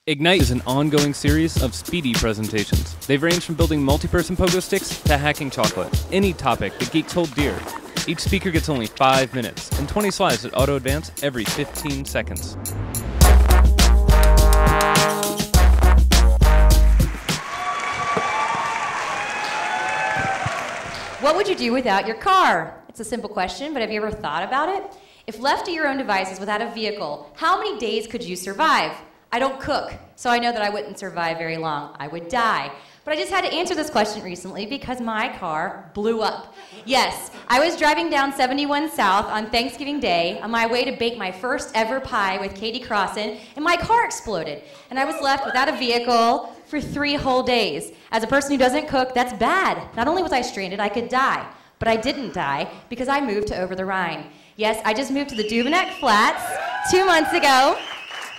Ignite is an ongoing series of speedy presentations. They've ranged from building multi-person pogo sticks to hacking chocolate. Any topic the geeks hold dear. Each speaker gets only 5 minutes and 20 slides that auto-advance every 15 seconds. What would you do without your car? It's a simple question, but have you ever thought about it? If left to your own devices without a vehicle, how many days could you survive? I don't cook, so I know that I wouldn't survive very long. I would die. But I just had to answer this question recently because my car blew up. Yes, I was driving down 71 South on Thanksgiving Day on my way to bake my first ever pie with Katie Crossan, and my car exploded. And I was left without a vehicle for 3 whole days. As a person who doesn't cook, that's bad. Not only was I stranded, I could die. But I didn't die because I moved to Over the Rhine. Yes, I just moved to the Duveneck Flats 2 months ago.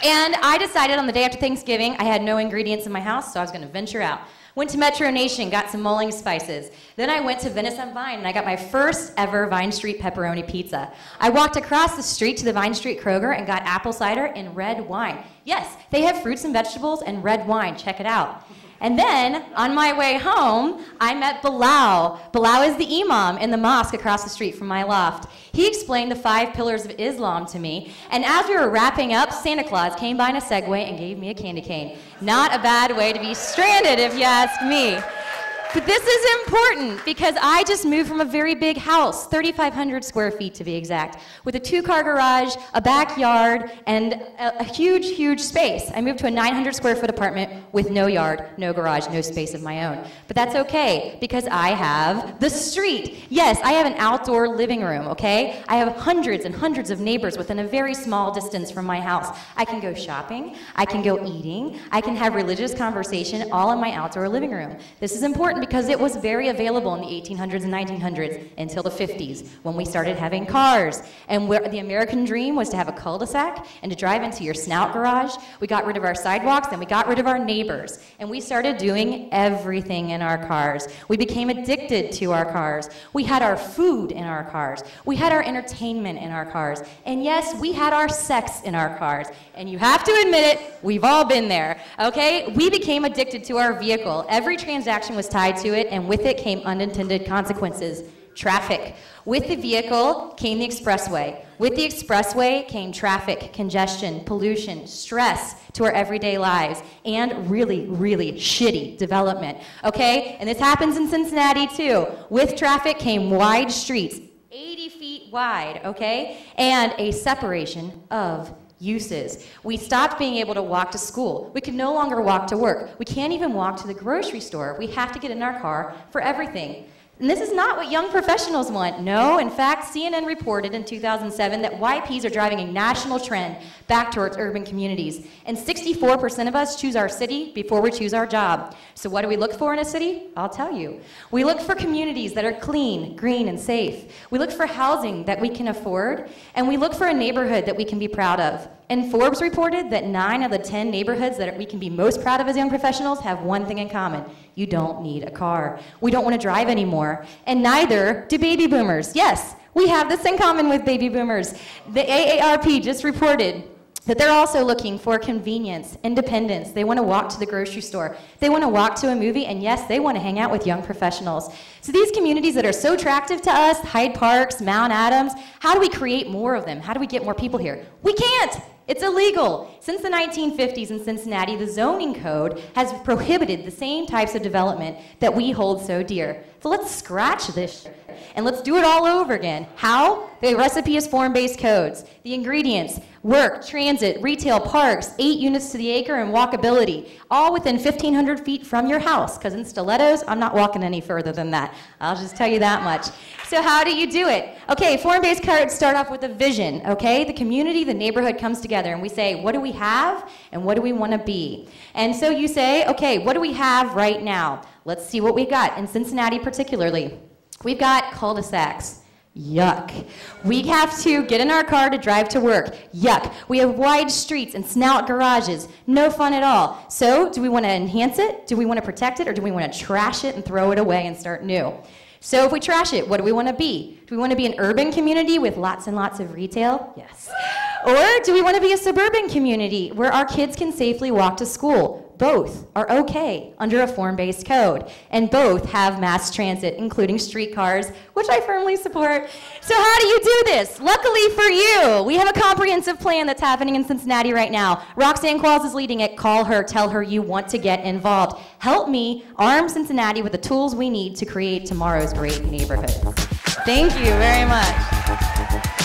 And I decided on the day after Thanksgiving, I had no ingredients in my house, so I was going to venture out. Went to Metro Nation, got some mulling spices. Then I went to Venice on Vine, and I got my first ever Vine Street pepperoni pizza. I walked across the street to the Vine Street Kroger and got apple cider and red wine. Yes, they have fruits and vegetables and red wine. Check it out. And then, on my way home, I met Bilal. Bilal is the imam in the mosque across the street from my loft. He explained the 5 pillars of Islam to me, and as we were wrapping up, Santa Claus came by in a Segway and gave me a candy cane. Not a bad way to be stranded, if you ask me. But this is important because I just moved from a very big house, 3,500 square feet to be exact, with a 2-car garage, a backyard, and a huge, huge space. I moved to a 900 square foot apartment with no yard, no garage, no space of my own. But that's okay because I have the street. Yes, I have an outdoor living room, okay? I have hundreds and hundreds of neighbors within a very small distance from my house. I can go shopping, I can go eating, I can have religious conversation all in my outdoor living room. This is important because it was very available in the 1800s and 1900s until the 50s when we started having cars. And where the American dream was to have a cul-de-sac and to drive into your snout garage. We got rid of our sidewalks and we got rid of our neighbors. And we started doing everything in our cars. We became addicted to our cars. We had our food in our cars. We had our entertainment in our cars. And yes, we had our sex in our cars. And you have to admit it, we've all been there, okay? We became addicted to our vehicle. Every transaction was tied to it, and with it came unintended consequences. Traffic. With the vehicle came the expressway. With the expressway came traffic, congestion, pollution, stress to our everyday lives, and really, really shitty development, okay? And this happens in Cincinnati too. With traffic came wide streets, 80 feet wide, okay? And a separation of uses. We stopped being able to walk to school. We can no longer walk to work. We can't even walk to the grocery store. We have to get in our car for everything. And this is not what young professionals want. No, in fact, CNN reported in 2007 that YPs are driving a national trend back towards urban communities. And 64% of us choose our city before we choose our job. So what do we look for in a city? I'll tell you. We look for communities that are clean, green, and safe. We look for housing that we can afford. And we look for a neighborhood that we can be proud of. And Forbes reported that 9 out of the 10 neighborhoods that we can be most proud of as young professionals have one thing in common. You don't need a car. We don't want to drive anymore. And neither do baby boomers. Yes, we have this in common with baby boomers. The AARP just reported that they're also looking for convenience, independence. They want to walk to the grocery store. They want to walk to a movie, and yes, they want to hang out with young professionals. So these communities that are so attractive to us, Hyde Parks, Mount Adams, how do we create more of them? How do we get more people here? We can't. It's illegal. Since the 1950s in Cincinnati, the zoning code has prohibited the same types of development that we hold so dear. So let's scratch this and let's do it all over again. How? The recipe is form-based codes. The ingredients: work, transit, retail, parks, 8 units to the acre, and walkability, all within 1,500 feet from your house, because in stilettos, I'm not walking any further than that. I'll just tell you that much. So how do you do it? Okay, form-based codes start off with a vision, okay? The community, the neighborhood comes together, and we say, what do we have, and what do we want to be? And so you say, okay, what do we have right now? Let's see what we got, in Cincinnati particularly. We've got cul-de-sacs. Yuck. We have to get in our car to drive to work. Yuck. We have wide streets and snout garages. No fun at all. So, do we want to enhance it? Do we want to protect it? Or do we want to trash it and throw it away and start new? So if we trash it, what do we want to be? Do we want to be an urban community with lots and lots of retail? Yes. Or do we want to be a suburban community where our kids can safely walk to school? Both are okay under a form-based code, and both have mass transit, including streetcars, which I firmly support. So how do you do this? Luckily for you, we have a comprehensive plan that's happening in Cincinnati right now. Roxanne Qualls is leading it. Call her, tell her you want to get involved. Help me arm Cincinnati with the tools we need to create tomorrow's great neighborhoods. Thank you very much.